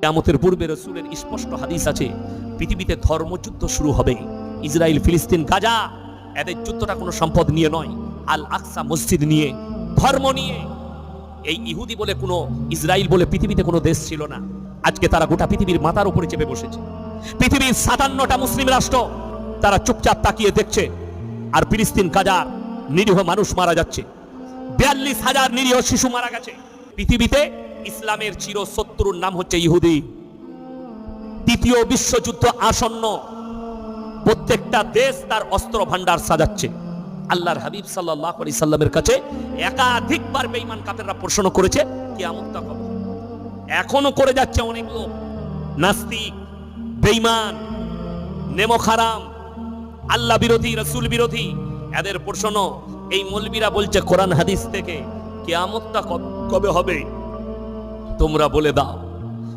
কিয়ামতের পূর্বে রাসূলের স্পষ্ট হাদিস আছে, পৃথিবীতে ধর্মযুদ্ধ শুরু হবে। ইসরায়েল, ফিলিস্তিন, গাজা, এদের যুদ্ধটা কোনো সম্পদ নিয়ে নয়, আল আকসা মসজিদ নিয়ে, ধর্ম নিয়ে। এই ইহুদি বলে কোনো, ইসরায়েল বলে পৃথিবীতে কোনো দেশ ছিল না। আজকে তারা গোটা পৃথিবীর মাথার উপরে চেপে বসেছে। পৃথিবীর 57টা মুসলিম রাষ্ট্র তারা চুপচাপ তাকিয়ে দেখছে, আর ফিলিস্তিন, গাজার নিরীহ মানুষ মারা যাচ্ছে। 42,000 নিরীহ শিশু মারা গেছে। পৃথিবীতে ইসলামের চিরশত্রুর নাম হচ্ছে ইহুদি। তৃতীয় বিশ্বযুদ্ধ আসন্ন, প্রত্যেকটা দেশ তার অস্ত্র ভান্ডার সাজাচ্ছে। আল্লাহর হাবিব সাল্লাল্লাহু আলাইহি সাল্লামের কাছে একাধিকবার বেঈমান কাফেররা প্রশ্ন করেছে কিয়ামতটা কবে। এখনো করে যাচ্ছে অনেক লোক, নাস্তিক, বেঈমান, নেমখারাম, আল্লাহ বিরোধী, রাসূল বিরোধী। এদের প্রশ্ন, এই মৌলবীরা বলছে কোরআন হাদিস থেকে কিয়ামতটা কবে হবে, তোমরা বলে দাও।